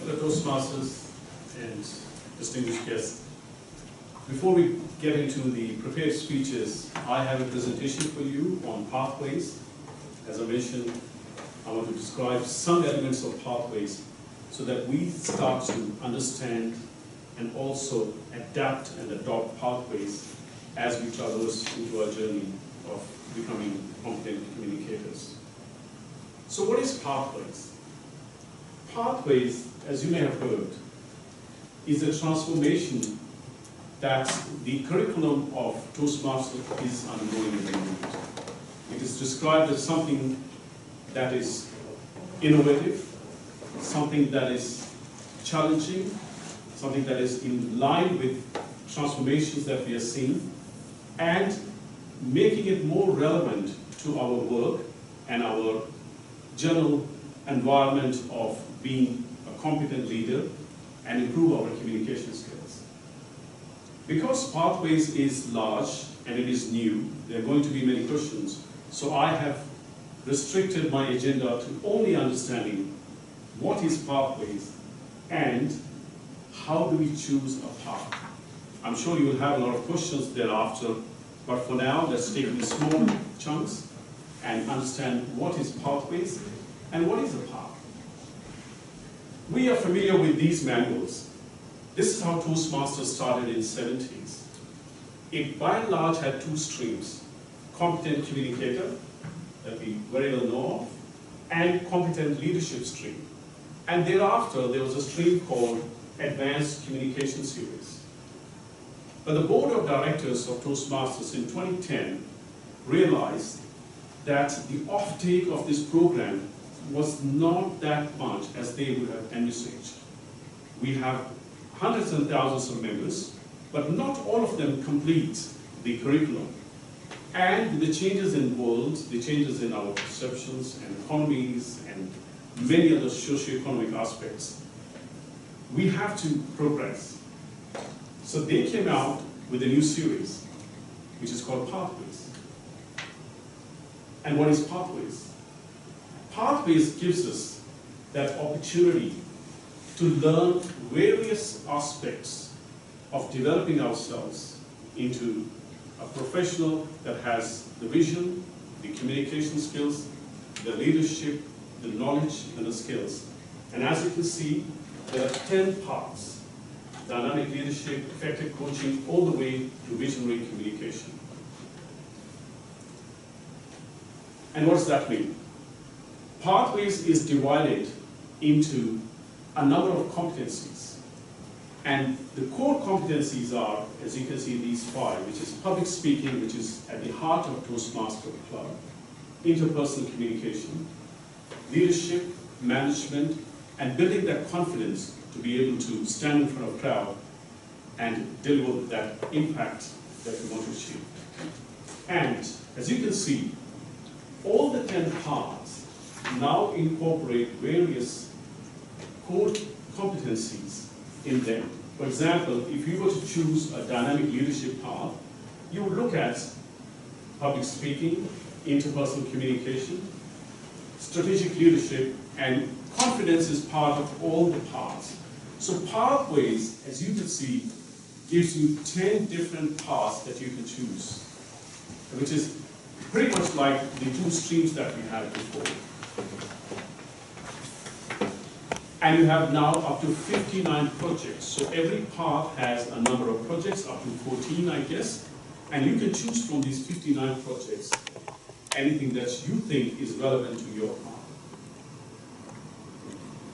Hello, Toastmasters and distinguished guests. Before we get into the prepared speeches, I have a presentation for you on pathways. As I mentioned, I want to describe some elements of pathways so that we start to understand and also adapt and adopt pathways as we traverse into our journey of becoming competent communicators. So what is pathways? Pathways, as you may have heard, is a transformation that the curriculum of Toastmasters is undergoing at the moment. It is described as something that is innovative, something that is challenging, something that is in line with transformations that we are seeing, and making it more relevant to our work and our general environment of being a competent leader and improve our communication skills. Because Pathways is large and it is new, there are going to be many questions, so I have restricted my agenda to only understanding what is Pathways and how do we choose a path. I'm sure you will have a lot of questions thereafter, but for now, let's take it in small chunks and understand what is Pathways and what is a path. We are familiar with these manuals. This is how Toastmasters started in the 70s. It by and large had two streams: competent communicator, that we very well know of, and competent leadership stream. And thereafter, there was a stream called Advanced Communication Series. But the board of directors of Toastmasters in 2010 realized that the offtake of this program was not that much as they would have envisaged. We have hundreds and thousands of members, but not all of them complete the curriculum. And with the changes in the world, the changes in our perceptions and economies and many other socio-economic aspects, we have to progress. So they came out with a new series, which is called Pathways. And what is Pathways? Pathways gives us that opportunity to learn various aspects of developing ourselves into a professional that has the vision, the communication skills, the leadership, the knowledge, and the skills. And as you can see, there are 10 paths: dynamic leadership, effective coaching, all the way to visionary communication. And what does that mean? Pathways is divided into a number of competencies. And the core competencies are, as you can see, these 5, which is public speaking, which is at the heart of Toastmasters Club, interpersonal communication, leadership, management, and building that confidence to be able to stand in front of a crowd and deliver that impact that we want to achieve. And as you can see, all the 10 paths now incorporate various core competencies in them. For example, if you were to choose a dynamic leadership path, you would look at public speaking, interpersonal communication, strategic leadership, and confidence is part of all the paths. So Pathways, as you can see, gives you 10 different paths that you can choose, which is pretty much like the 2 streams that we had before. And you have now up to 59 projects. So every path has a number of projects, up to 14, I guess. And you can choose from these 59 projects anything that you think is relevant to your path.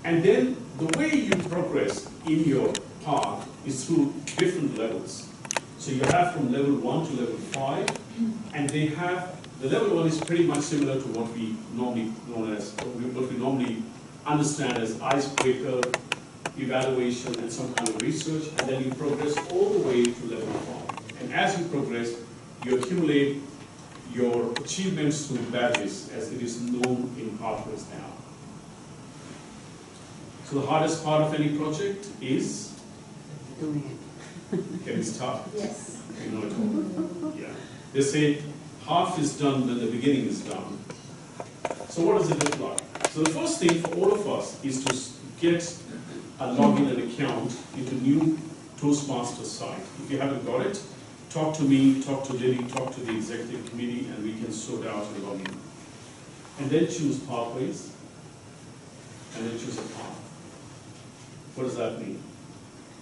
And then the way you progress in your path is through different levels. So you have from level 1 to level 5, and they have, the level 1 is pretty much similar to what we normally understand as icebreaker, evaluation, and some kind of research, and then you progress all the way to level 5. And as you progress, you accumulate your achievements through badges, as it is known in Pathways now. So the hardest part of any project is doing getting started. Yes. You know it all. Yeah. They say half is done when the beginning is done. So what does it look like? So the first thing for all of us is to get log in an account into new Toastmasters site. If you haven't got it, talk to me, talk to Lily, talk to the executive committee, and we can sort out a login. And then choose Pathways, and then choose a path. What does that mean?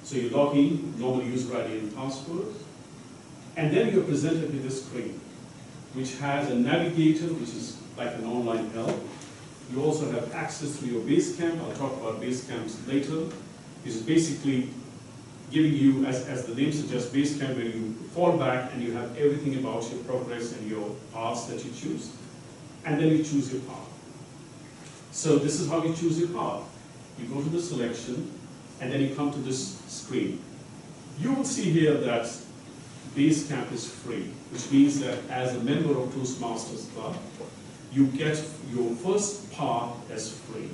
So you log in, normal user ID and password, and then you're presented with this screen, which has a navigator, which is like an online help. You also have access to your Basecamp. I'll talk about Basecamps later. This is basically giving you, as the name suggests, Basecamp, where you fall back and you have everything about your progress and your paths that you choose. And then you choose your path. So this is how you choose your path. You go to the selection, and then you come to this screen. You will see here that Basecamp is free, which means that as a member of Toastmasters Club, you get your first path as free,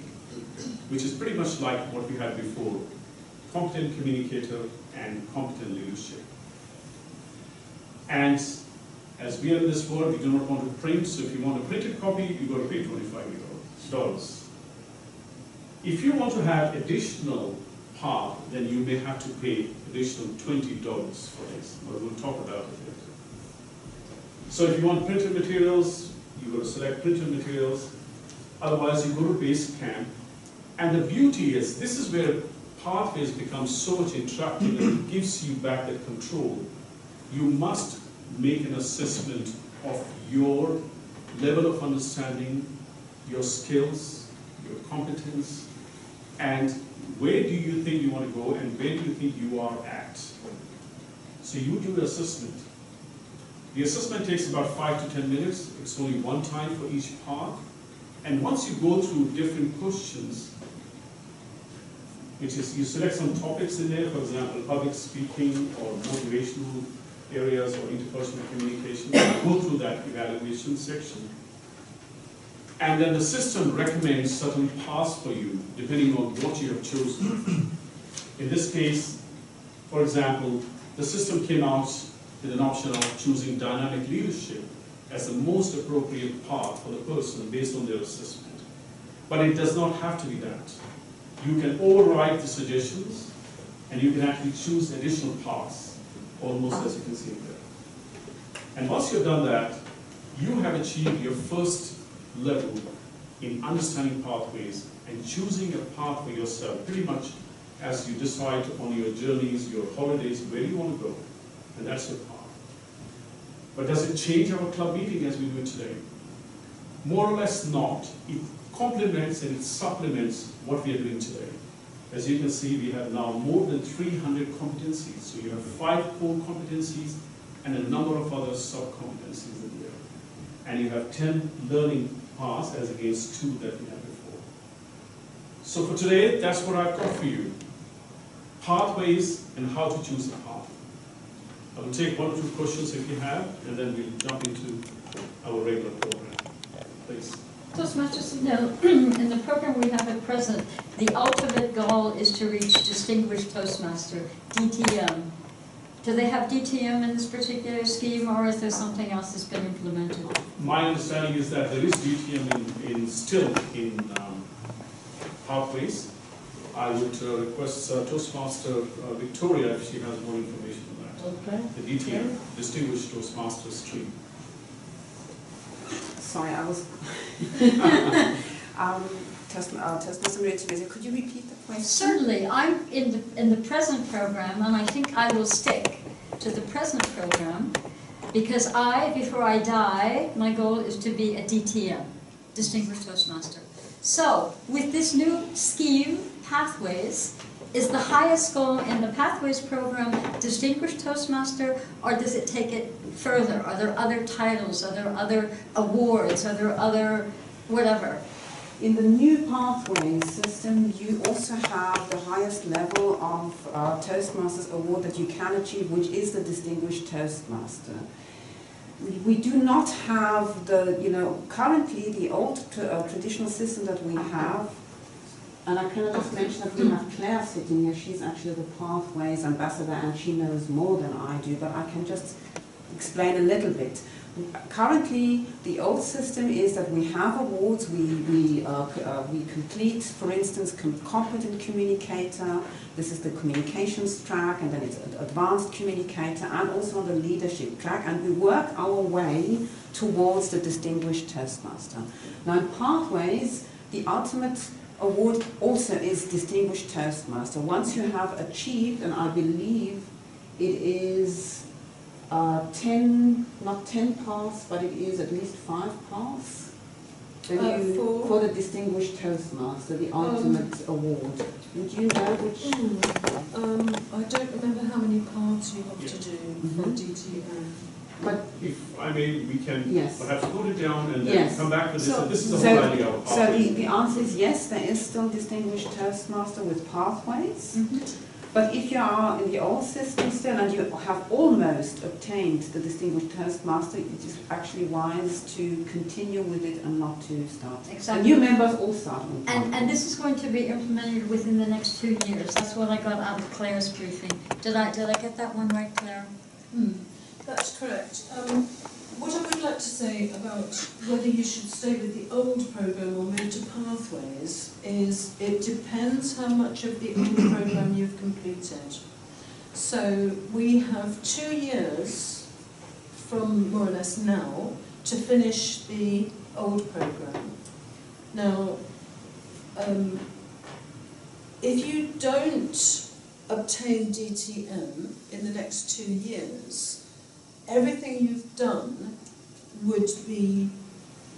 which is pretty much like what we had before: competent communicator and competent leadership. And as we are in this world, we do not want to print, so if you want a printed copy, you've got to pay $25. If you want to have additional path, then you may have to pay additional $20 for this, but we'll talk about it later. So if you want printed materials, you go to select printed materials. Otherwise, you go to Basecamp. And the beauty is, this is where Pathways becomes so much interactive and it gives you back that control. You must make an assessment of your level of understanding, your skills, your competence, and where do you think you want to go and where do you think you are at. So you do the assessment. The assessment takes about 5 to 10 minutes. It's only one time for each path. And once you go through different questions, which is you select some topics in there, for example, public speaking or motivational areas or interpersonal communication, go through that evaluation section. And then the system recommends certain paths for you, depending on what you have chosen. In this case, for example, the system came out with an option of choosing dynamic leadership as the most appropriate path for the person based on their assessment. But it does not have to be that. You can override the suggestions, and you can actually choose additional paths, almost as you can see there. And once you've done that, you have achieved your first level in understanding pathways and choosing a path for yourself, pretty much as you decide on your journeys, your holidays, where you want to go, and that's your path. But does it change our club meeting as we do it today? More or less not. It complements and it supplements what we are doing today. As you can see, we have now more than 300 competencies. So you have 5 core competencies and a number of other sub-competencies in there. And you have 10 learning paths as against 2 that we had before. So for today, that's what I've got for you. Pathways and how to choose a path. I will take 1 or 2 questions if you have, and then we'll jump into our regular program. Please. Toastmasters, in the program we have at present, the ultimate goal is to reach Distinguished Toastmaster, DTM. Do they have DTM in this particular scheme, or is there something else that's been implemented? My understanding is that there is DTM still in Pathways. I would request Toastmaster Victoria if she has more information on that. Okay. The DTM, Distinguished Toastmaster stream. Sorry, I was. Toastmaster Victoria, could you repeat the question? Certainly. I'm in the present program, and I think I will stick to the present program because before I die, my goal is to be a DTM, Distinguished Toastmaster. So, with this new scheme, Pathways, is the highest goal in the Pathways program Distinguished Toastmaster, or does it take it further? Are there other titles? Are there other awards? Are there other whatever? In the new Pathways system, you also have the highest level of Toastmasters award that you can achieve, which is the Distinguished Toastmaster. We do not have currently the old traditional system that we have. And I can just mention that we have Claire sitting here. She's actually the Pathways ambassador and she knows more than I do, but I can just explain a little bit. Currently, the old system is that we have awards, we complete, for instance, competent communicator, this is the communications track, and then it's advanced communicator, and also on the leadership track, and we work our way towards the distinguished Toastmaster. Now in Pathways, the ultimate award also is distinguished Toastmaster. Once you have achieved, and I believe it is 10, not 10 paths, but it is at least 5 paths. Then for the Distinguished Toastmaster, the ultimate award. Would you know which? I don't remember how many paths you have to do for DTM. But if I may, we can perhaps put it down and then Yes. come back to this. So- This is the whole idea of So Pathways. the answer is yes, there is still Distinguished Toastmaster with Pathways. But if you are in the old system still and you have almost obtained the Distinguished Toastmaster, it is actually wise to continue with it and not to start. Exactly. And new members all start on And this is going to be implemented within the next 2 years. That's what I got out of Claire's briefing. Did I get that one right, Claire? That's correct. What I would like to say about whether you should stay with the old programme or move to Pathways is it depends how much of the old programme you've completed. So we have 2 years from more or less now to finish the old programme. Now, if you don't obtain DTM in the next 2 years, everything you've done would be,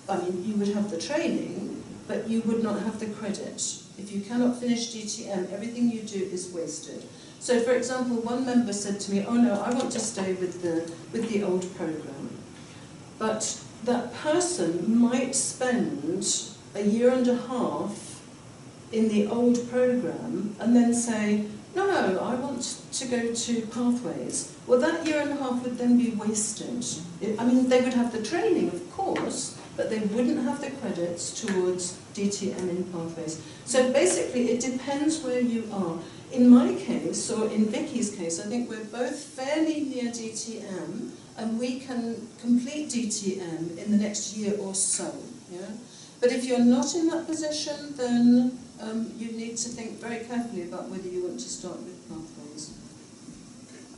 I mean, you would have the training, but you would not have the credit. If you cannot finish DTM, everything you do is wasted. So, for example, one member said to me, oh no, I want to stay with the old programme. But that person might spend a year and a half in the old programme and then say, no, I want to go to Pathways. Well, that year and a half would then be wasted. I mean, they would have the training, of course, but they wouldn't have the credits towards DTM in Pathways. So basically, it depends where you are. In my case, or in Vicky's case, I think we're both fairly near DTM, and we can complete DTM in the next year or so. Yeah? But if you're not in that position, then you need to think very carefully about whether you want to start with Pathways.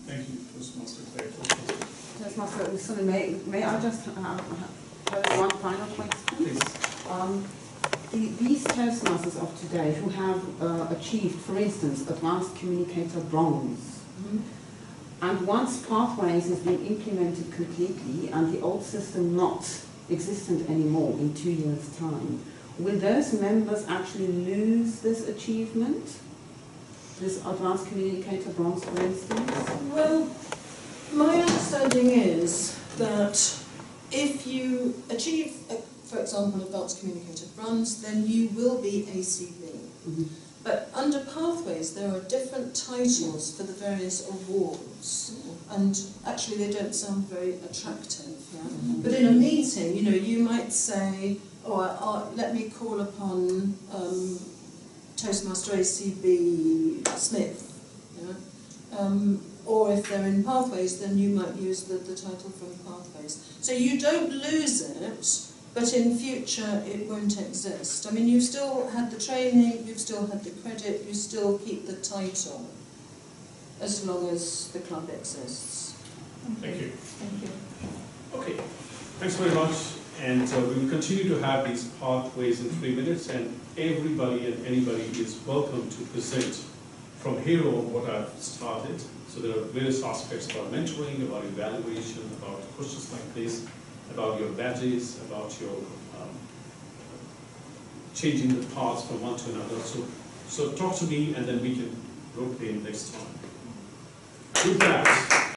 Thank you, Toastmaster Claire. Toastmaster Ursula, may I just pose one final question? Please. These Toastmasters of today who have achieved, for instance, Advanced Communicator Bronze, and once Pathways has been implemented completely and the old system not existent anymore in 2 years' time, will those members actually lose this achievement? This Advanced Communicator Bronze, for instance? Well, my understanding is that if you achieve, for example, Advanced Communicator Bronze, then you will be ACB. But under Pathways, there are different titles for the various awards, and actually they don't sound very attractive. Yeah? But in a meeting, you might say, let me call upon Toastmaster ACB Smith. Yeah? Or if they're in Pathways, then you might use the title from Pathways. So you don't lose it, but in future it won't exist. I mean, you've still had the training, you've still had the credit, you still keep the title, as long as the club exists. Thank you. Thank you. Okay, thanks very much. And we will continue to have these Pathways in 3 minutes, and everybody and anybody is welcome to present from here on what I've started. So there are various aspects about mentoring, about evaluation, about questions like this, about your badges, about your changing the paths from one to another. So talk to me, and then we can rope in next time. With that.